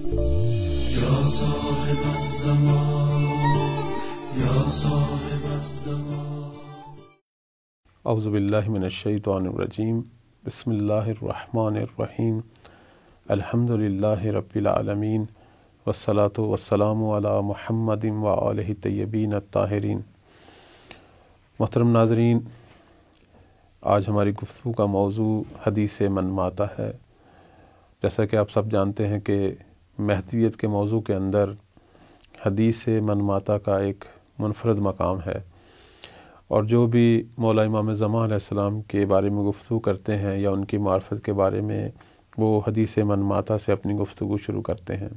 یا صاحب الزمان یا صاحب الزمان۔ اعوذ باللہ من الشیطان الرجیم، بسم اللہ الرحمن الرحیم، الحمد للہ رب العالمین، والصلاة والسلام علی محمد وآلہ الطیبین الطاہرین۔ محترم ناظرین، آج ہماری گفتگو کا موضوع حدیث من ماتا ہے۔ جیسا کہ آپ سب جانتے ہیں کہ مہدویت کے موضوع کے اندر حدیث من ماتا کا ایک منفرد مقام ہے، اور جو بھی مولا امام زمان علیہ السلام کے بارے میں گفتگو کرتے ہیں یا ان کی معرفت کے بارے میں، وہ حدیث من ماتا سے اپنی گفتگو شروع کرتے ہیں۔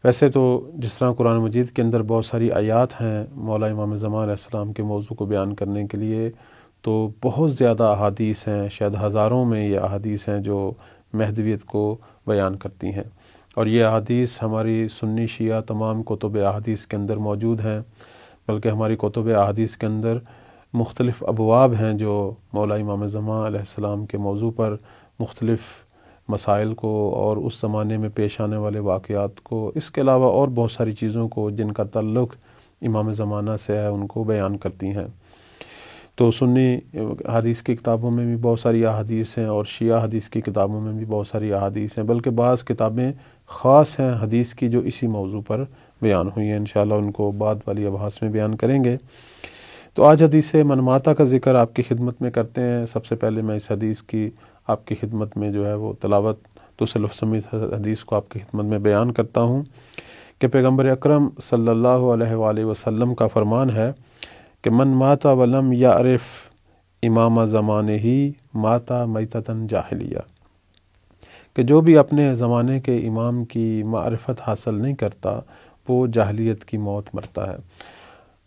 ویسے تو جس طرح قرآن مجید کے اندر بہت ساری آیات ہیں مولا امام زمان علیہ السلام کے موضوع کو بیان کرنے کے لیے، تو بہت زیادہ احادیث ہیں، شاید ہزاروں میں یہ احادیث ہیں جو مہدویت کو بیان کرتی ہیں، اور یہ احادیث ہماری سنی شیعہ تمام کتب احادیث کے اندر موجود ہیں، بلکہ ہماری کتب احادیث کے اندر مختلف ابواب ہیں جو مولا امام زمان علیہ السلام کے موضوع پر مختلف مسائل کو اور اس زمانے میں پیش آنے والے واقعات کو، اس کے علاوہ اور بہت ساری چیزوں کو جن کا تعلق امام زمانہ سے ہے، ان کو بیان کرتی ہیں۔ تو سنی حدیث کی کتابوں میں بھی بہت ساری احادیث ہیں، اور شیعہ حدیث کی کتابوں میں بھی بہت ساری احادیث ہیں، بلکہ بعض کتابیں خاص ہیں حدیث کی جو اسی موضوع پر بیان ہوئی ہیں۔ انشاءاللہ ان کو بعد والی ابحاث میں بیان کریں گے۔ تو آج حدیث من ماتا کا ذکر آپ کی خدمت میں کرتے ہیں۔ سب سے پہلے میں اس حدیث کی آپ کی خدمت میں جو ہے وہ تلاوت دوسرے لفظ میں حدیث کو آپ کی خدمت میں بیان کرتا ہوں کہ پیغمبر اکرم صلی اللہ علیہ وآلہ وسلم کا فرمان ہے کہ من ماتا ولم یعرف امام زمانے ہی ماتا میتتاً جاہلیہ، کہ جو بھی اپنے زمانے کے امام کی معرفت حاصل نہیں کرتا وہ جاہلیت کی موت مرتا ہے۔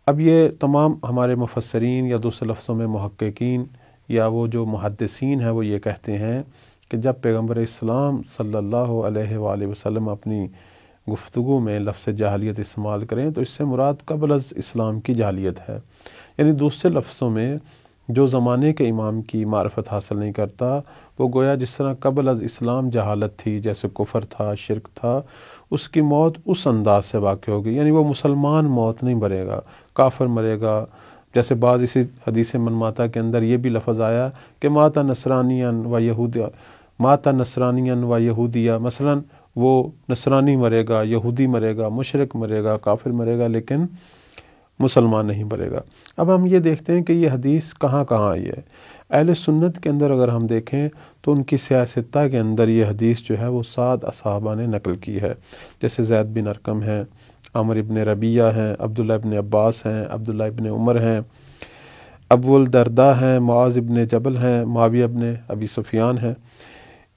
اب یہ تمام ہمارے مفسرین یا دوسرے لفظوں میں محققین یا وہ جو محدثین ہیں وہ یہ کہتے ہیں کہ جب پیغمبر اسلام صلی اللہ علیہ وآلہ وسلم اپنی گفتگو میں لفظ جاہلیت استعمال کریں تو اس سے مراد قبل از اسلام کی جاہلیت ہے، یعنی دوسرے لفظوں میں جو زمانے کے امام کی معرفت حاصل نہیں کرتا وہ گویا جس طرح قبل از اسلام جہالت تھی، جیسے کفر تھا، شرک تھا، اس کی موت اس انداز سے واقع ہوگی، یعنی وہ مسلمان موت نہیں مرے گا، کافر مرے گا۔ جیسے بعض اسی حدیث من ماتا کے اندر یہ بھی لفظ آیا کہ ماتا نصرانیاً و یہودیہ، ماتا نصرانیاً و یہودیہ، مثلا وہ نصرانی مرے گا، یہودی مرے گا، مشرک مرے گا، کافر مرے گا، لیکن مسلمان نہیں مرے گا۔ اب ہم یہ دیکھتے ہیں کہ یہ حدیث کہاں کہاں آئی ہے۔ اہل سنت کے اندر اگر ہم دیکھیں تو ان کی سیاستہ کے اندر یہ حدیث جو ہے وہ 7 اصحابہ نے نقل کی ہے، جیسے زید بن ارقم ہیں، عمر ابن ربیعہ ہیں، عبداللہ ابن عباس ہیں، عبداللہ ابن عمر ہیں، ابو الدرداء ہیں، معاذ ابن جبل ہیں، معاویہ ابن ابی سفیان ہیں۔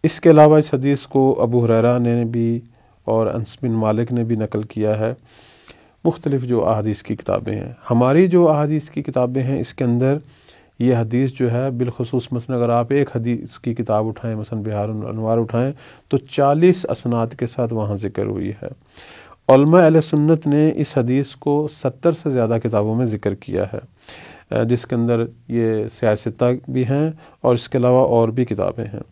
اس کے علاوہ اس حدیث کو ابو ہریرہ نے بھی اور انس بن مالک نے بھی نقل کیا ہے۔ مختلف جو احادیث کی کتابیں ہیں، ہماری جو احادیث کی کتابیں ہیں اس کے اندر یہ حدیث جو ہے بالخصوص مثلا اگر آپ ایک حدیث کی کتاب اٹھائیں، مثلا بحار الانوار اٹھائیں، تو 40 اسناد کے ساتھ وہاں ذکر ہوئی ہے۔ علماء اہل سنت نے اس حدیث کو 70 سے زیادہ کتابوں میں ذکر کیا ہے، جس کے اندر یہ سیاستہ بھی ہیں اور اس کے علاوہ اور بھی کتابیں ہیں۔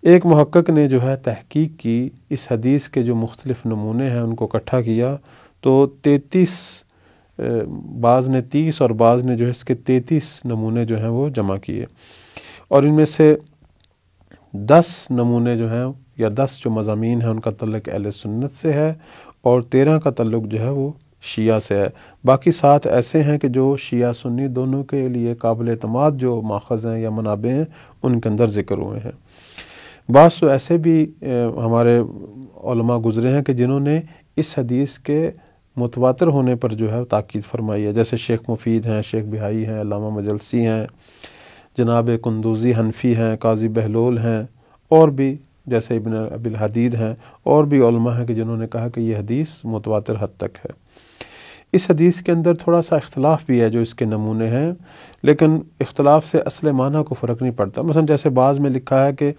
ایک محقق نے جو ہے تحقیق کی، اس حدیث کے جو مختلف نمونے ہیں ان کو اکٹھا کیا، تو 33 بعض نے 30 اور بعض نے جو ہے اس کے 33 نمونے جو ہیں وہ جمع کیے، اور ان میں سے 10 نمونے جو ہیں یا 10 جو مضامین ہیں ان کا تعلق اہل سنت سے ہے، اور 13 کا تعلق جو ہے وہ شیعہ سے ہے۔ باقی 7 ایسے ہیں کہ جو شیعہ سنی دونوں کے لیے قابل اعتماد جو ماخذ ہیں یا منابع ہیں ان کے اندر ذکر ہوئے ہیں۔ بعض تو ایسے بھی ہمارے علماء گزرے ہیں کہ جنہوں نے اس حدیث کے متواتر ہونے پر جو ہے تاکید فرمائی ہے، جیسے شیخ مفید ہیں، شیخ بہائی ہیں، علامہ مجلسی ہیں، جناب قندوزی حنفی ہیں، قاضی بہلول ہیں، اور بھی جیسے ابن ابی الحدید ہیں، اور بھی علماء ہیں کہ جنہوں نے کہا کہ یہ حدیث متواتر حد تک ہے۔ اس حدیث کے اندر تھوڑا سا اختلاف بھی ہے جو اس کے نمونے ہیں، لیکن اختلاف سے اصل معنی کو فرق نہیں پڑتا۔ مثلا جیسے بعض میں لکھا ہے کہ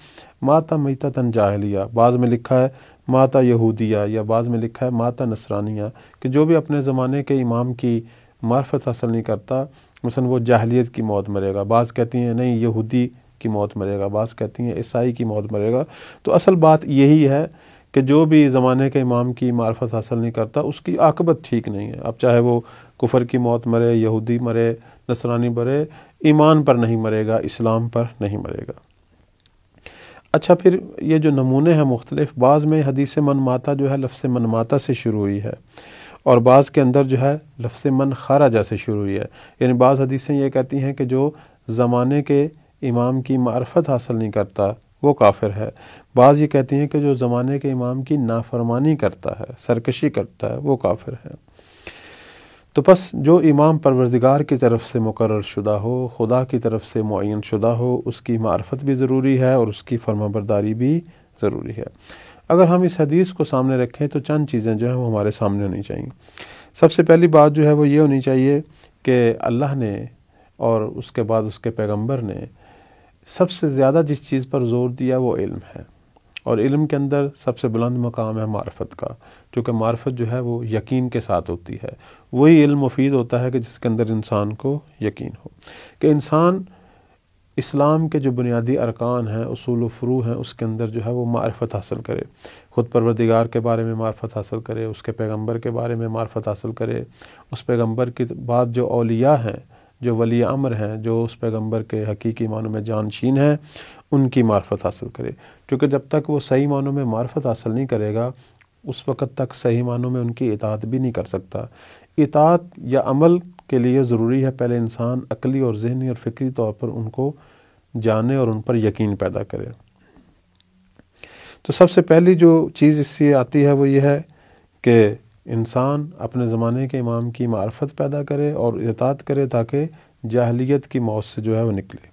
ماتا میتتاً جاہلیہ، بعض میں لکھا ہے ماتا یہودیہ، یا بعض میں لکھا ہے ماتا نصرانیہ، کہ جو بھی اپنے زمانے کے امام کی معرفت حاصل نہیں کرتا مثلا وہ جاہلیت کی موت مرے گا، بعض کہتی ہیں نہیں یہودی کی موت مرے گا، بعض کہتی ہیں عیسائی کی موت مرے گا۔ تو اصل بات یہی ہے کہ جو بھی زمانے کے امام کی معرفت حاصل نہیں کرتا اس کی عاقبت ٹھیک نہیں ہے. اب چاہے وہ کفر کی موت مرے، یہودی مرے، نصرانی مرے، ایمان پر نہیں مرے گا، اسلام پر نہیں مرے گا. اچھا، پھر یہ جو نمونے ہیں مختلف، بعض میں حدیث من ماتا جو ہے لفظ من ماتا سے شروع ہوئی ہے، اور بعض کے اندر جو ہے لفظ من خرج سے شروع ہوئی ہے. یعنی بعض حدیثیں یہ کہتی ہیں کہ جو زمانے کے امام کی معرفت حاصل نہیں کرتا وہ کافر ہے. بعض یہ کہتی ہیں کہ جو زمانے کے امام کی نافرمانی کرتا ہے، سرکشی کرتا ہے، وہ کافر ہے. تو پس جو امام پروردگار کی طرف سے مقرر شدہ ہو، خدا کی طرف سے معین شدہ ہو، اس کی معرفت بھی ضروری ہے اور اس کی فرما برداری بھی ضروری ہے. اگر ہم اس حدیث کو سامنے رکھیں تو چند چیزیں جو ہیں وہ ہمارے سامنے ہونی چاہیے. سب سے پہلی بات جو ہے وہ یہ ہونی چاہیے کہ اللہ نے اور اس کے بعد اس کے پیغمبر نے سب سے زیادہ جس چیز پر زور دیا وہ علم ہے، اور علم کے اندر سب سے بلند مقام ہے معرفت کا، کیونکہ معرفت جو ہے وہ یقین کے ساتھ ہوتی ہے. وہی علم مفید ہوتا ہے کہ جس کے اندر انسان کو یقین ہو، کہ انسان اسلام کے جو بنیادی ارکان ہیں، اصول و فروع ہیں، اس کے اندر جو ہے وہ معرفت حاصل کرے. خود پروردگار کے بارے میں معرفت حاصل کرے، اس کے پیغمبر کے بارے میں معرفت حاصل کرے، اس پیغمبر کے بعد جو اولیاء ہیں، جو ولی امر ہیں، جو اس پیغمبر کے حقیقی معنوں میں جانشین ہیں، ان کی معرفت حاصل کرے. کیونکہ جب تک وہ صحیح معنوں میں معرفت حاصل نہیں کرے گا اس وقت تک صحیح معنوں میں ان کی اطاعت بھی نہیں کر سکتا. اطاعت یا عمل کے لیے ضروری ہے پہلے انسان عقلی اور ذہنی اور فکری طور پر ان کو جانے اور ان پر یقین پیدا کرے. تو سب سے پہلی جو چیز اس سے آتی ہے وہ یہ ہے کہ انسان اپنے زمانے کے امام کی معرفت پیدا کرے اور اطاعت کرے تاکہ جاہلیت کی موت سے جو ہے وہ نکلے.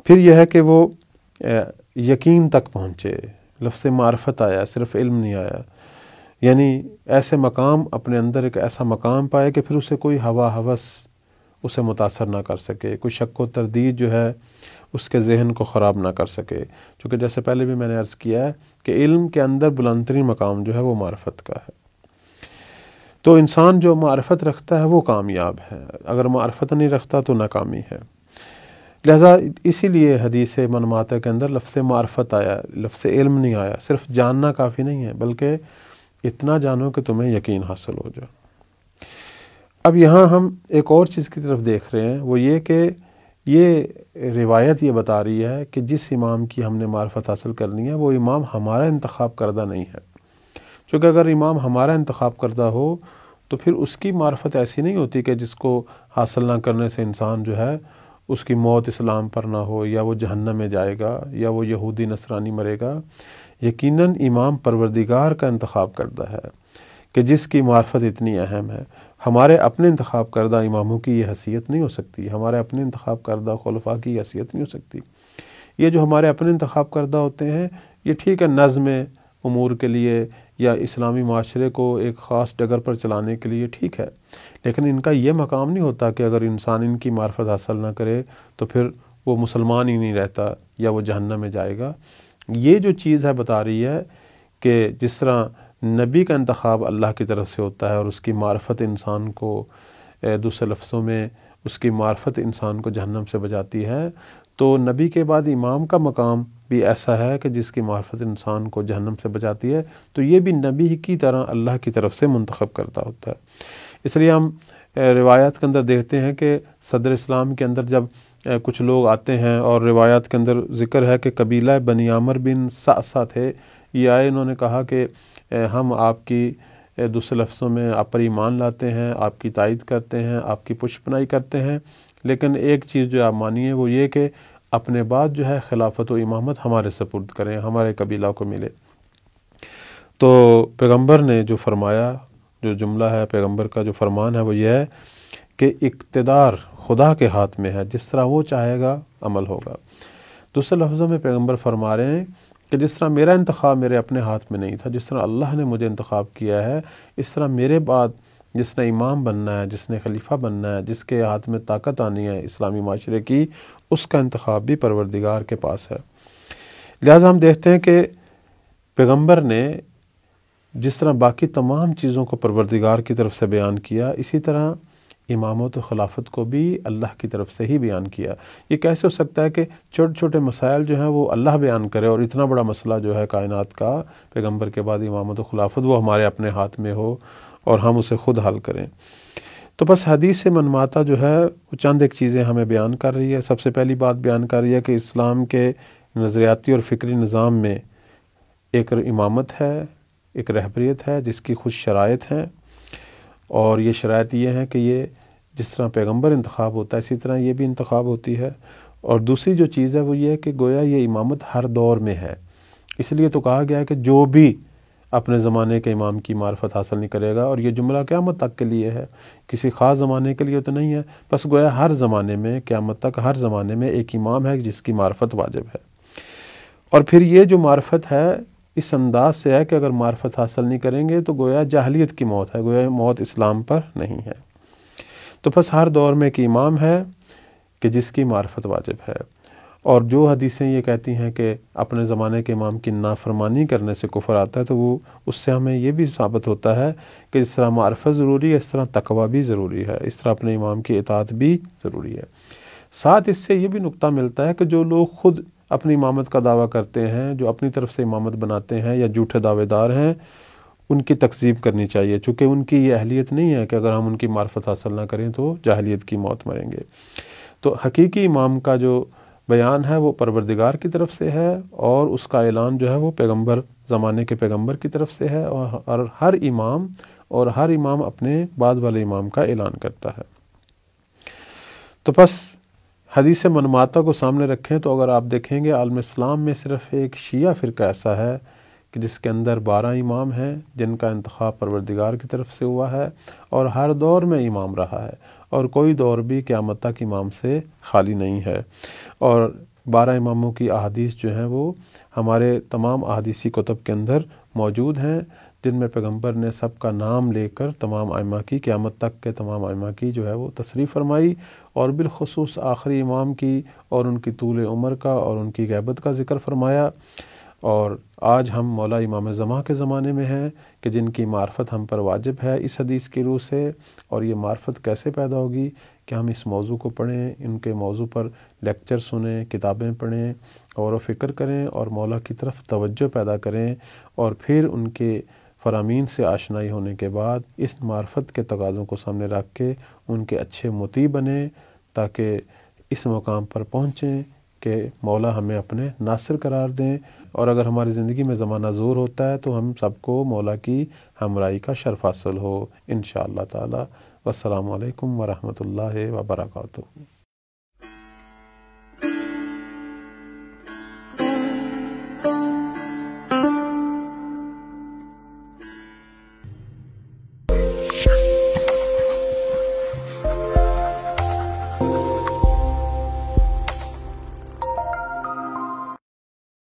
پھر یہ ہے کہ وہ یقین تک پہنچے. لفظ معرفت آیا، صرف علم نہیں آیا. یعنی ایسے مقام اپنے اندر ایک ایسا مقام پائے کہ پھر اسے کوئی ہوا ہوس اسے متاثر نہ کر سکے، کوئی شک و تردید جو ہے اس کے ذہن کو خراب نہ کر سکے. چونکہ جیسے پہلے بھی میں نے عرض کیا ہے کہ علم کے اندر بلند ترین مقام جو ہے وہ معرفت کا ہے. تو انسان جو معرفت رکھتا ہے وہ کامیاب ہے، اگر معرفت نہیں رکھتا تو ناکامی ہے. لہذا اسی لیے حدیث من ماتا کے اندر لفظ معرفت آیا، لفظ علم نہیں آیا. صرف جاننا کافی نہیں ہے بلکہ اتنا جانو کہ تمہیں یقین حاصل ہو جائے. اب یہاں ہم ایک اور چیز کی طرف دیکھ رہے ہیں، وہ یہ کہ یہ روایت یہ بتا رہی ہے کہ جس امام کی ہم نے معرفت حاصل کرنی ہے وہ امام ہمارا انتخاب کردہ نہیں ہے. چونکہ اگر امام ہمارا انتخاب کردہ ہو تو پھر اس کی معرفت ایسی نہیں ہوتی کہ جس کو حاصل نہ کرنے سے انسان جو ہے اس کی موت اسلام پر نہ ہو، یا وہ جہنم میں جائے گا، یا وہ یہودی نصرانی مرے گا. یقیناً امام پروردگار کا انتخاب کردہ ہے کہ جس کی معرفت اتنی اہم ہے. ہمارے اپنے انتخاب کردہ اماموں کی یہ حیثیت نہیں ہو سکتی، ہمارے اپنے انتخاب کردہ خلفاء کی حیثیت نہیں ہو سکتی. یہ جو ہمارے اپنے انتخاب کردہ ہوتے ہیں یہ ٹھیک ہے نظم امور کے لیے یا اسلامی معاشرے کو ایک خاص ڈگر پر چلانے کے لیے ٹھیک ہے، لیکن ان کا یہ مقام نہیں ہوتا کہ اگر انسان ان کی معرفت حاصل نہ کرے تو پھر وہ مسلمان ہی نہیں رہتا یا وہ جہنم میں جائے گا. یہ جو چیز ہے بتا رہی ہے کہ جس طرح نبی کا انتخاب اللہ کی طرف سے ہوتا ہے اور اس کی معرفت انسان کو، دوسرے لفظوں میں اس کی معرفت انسان کو جہنم سے بچاتی ہے، تو نبی کے بعد امام کا مقام بھی ایسا ہے کہ جس کی معرفت انسان کو جہنم سے بچاتی ہے. تو یہ بھی نبی کی طرح اللہ کی طرف سے منتخب کرتا ہوتا ہے. اس لیے ہم روایات کے اندر دیکھتے ہیں کہ صدر اسلام کے اندر جب کچھ لوگ آتے ہیں اور روایات کے اندر ذکر ہے کہ قبیلہ بنی عامر بن صعصع تھے، یہ آئے، انہوں نے کہا کہ ہم آپ کی، دوسرے لفظوں میں آپ پر ایمان لاتے ہیں، آپ کی تائید کرتے ہیں، آپ کی پشت پناہی کرتے ہیں، لیکن ایک چیز جو آپ مانیے وہ یہ کہ اپنے بعد جو ہے خلافت و امامت ہمارے سپرد کریں، ہمارے قبیلہ کو ملے. تو پیغمبر نے جو فرمایا، جو جملہ ہے پیغمبر کا جو فرمان ہے وہ یہ ہے کہ اقتدار خدا کے ہاتھ میں ہے، جس طرح وہ چاہے گا عمل ہوگا. دوسرے لفظوں میں پیغمبر فرما رہے ہیں کہ جس طرح میرا انتخاب میرے اپنے ہاتھ میں نہیں تھا، جس طرح اللہ نے مجھے انتخاب کیا ہے، اس طرح میرے بعد جس نے امام بننا ہے، جس نے خلیفہ بننا ہے، جس کے ہاتھ میں طاقت آنی ہے اسلامی معاشرے کی، اس کا انتخاب بھی پروردگار کے پاس ہے. لہٰذا ہم دیکھتے ہیں کہ پیغمبر نے جس طرح باقی تمام چیزوں کو پروردگار کی طرف سے بیان کیا، اسی طرح امامت و خلافت کو بھی اللہ کی طرف سے ہی بیان کیا۔ یہ کیسے ہو سکتا ہے کہ چھوٹے چھوٹے مسائل جو ہیں وہ اللہ بیان کرے اور اتنا بڑا مسئلہ جو ہے کائنات کا پیغمبر کے بعد امامت و خلافت وہ ہمارے اپنے ہاتھ میں ہو اور ہم اسے خود حل کریں؟ تو بس حدیث منماتا جو ہے وہ چند ایک چیزیں ہمیں بیان کر رہی ہے۔ سب سے پہلی بات بیان کر رہی ہے کہ اسلام کے نظریاتی اور فکری نظام میں ایک امامت ہے، ایک رہبریت ہے جس کی خود شرائط ہیں، اور یہ شرائط یہ ہیں کہ یہ جس طرح پیغمبر انتخاب ہوتا ہے اسی طرح یہ بھی انتخاب ہوتی ہے۔ اور دوسری جو چیز ہے وہ یہ ہے کہ گویا یہ امامت ہر دور میں ہے، اس لیے تو کہا گیا ہے کہ جو بھی اپنے زمانے کے امام کی معرفت حاصل نہیں کرے گا، اور یہ جملہ قیامت تک کے لیے ہے، کسی خاص زمانے کے لیے تو نہیں ہے، بس گویا ہر زمانے میں قیامت تک ہر زمانے میں ایک امام ہے جس کی معرفت واجب ہے۔ اور پھر یہ جو معرفت ہے اس انداز سے ہے کہ اگر معرفت حاصل نہیں کریں گے تو گویا جاہلیت کی موت ہے، گویا موت اسلام پر نہیں ہے۔ تو بس ہر دور میں ایک امام ہے کہ جس کی معرفت واجب ہے، اور جو حدیثیں یہ کہتی ہیں کہ اپنے زمانے کے امام کی نافرمانی کرنے سے کفر آتا ہے، تو وہ اس سے ہمیں یہ بھی ثابت ہوتا ہے کہ جس طرح معرفت ضروری ہے اس طرح تقویٰ بھی ضروری ہے، اس طرح اپنے امام کی اطاعت بھی ضروری ہے۔ ساتھ اس سے یہ بھی نقطہ ملتا ہے کہ جو لوگ خود اپنی امامت کا دعویٰ کرتے ہیں، جو اپنی طرف سے امامت بناتے ہیں یا جھوٹے دعوے دار ہیں، ان کی تکذیب کرنی چاہیے، چونکہ ان کی یہ اہلیت نہیں ہے کہ اگر ہم ان کی معرفت حاصل نہ کریں تو جاہلیت کی موت مریں گے۔ تو حقیقی امام کا جو بیان ہے وہ پروردگار کی طرف سے ہے، اور اس کا اعلان جو ہے وہ پیغمبر زمانے کے پیغمبر کی طرف سے ہے، اور ہر امام اپنے بعد والے امام کا اعلان کرتا ہے۔ تو بس حدیث منماتا کو سامنے رکھیں تو اگر آپ دیکھیں گے عالم اسلام میں صرف ایک شیعہ فرقہ ایسا ہے کہ جس کے اندر 12 امام ہیں جن کا انتخاب پروردگار کی طرف سے ہوا ہے، اور ہر دور میں امام رہا ہے، اور کوئی دور بھی قیامت تک امام سے خالی نہیں ہے۔ اور 12 اماموں کی احادیث جو ہیں وہ ہمارے تمام احادیثی کتب کے اندر موجود ہیں، جن میں پیغمبر نے سب کا نام لے کر تمام ائمہ کی، قیامت تک کے تمام ائمہ کی جو ہے وہ تصریح فرمائی، اور بالخصوص آخری امام کی اور ان کی طول عمر کا اور ان کی غیبت کا ذکر فرمایا۔ اور آج ہم مولا امام زمان کے زمانے میں ہیں کہ جن کی معرفت ہم پر واجب ہے اس حدیث کی روح سے، اور یہ معرفت کیسے پیدا ہوگی کہ ہم اس موضوع کو پڑھیں، ان کے موضوع پر لیکچر سنیں، کتابیں پڑھیں، غور و فکر کریں، اور مولا کی طرف توجہ پیدا کریں، اور پھر ان کے فرامین سے آشنائی ہونے کے بعد اس معرفت کے تقاضوں کو سامنے رکھ کے ان کے اچھے مطیع بنیں، تاکہ اس مقام پر پہنچیں کہ مولا ہمیں اپنے ناصر قرار دیں، اور اگر ہماری زندگی میں زمانہ زور ہوتا ہے تو ہم سب کو مولا کی ہمراہی کا شرف حاصل ہو انشاءاللہ تعالی۔ والسلام علیکم ورحمۃ اللہ وبرکاتہ۔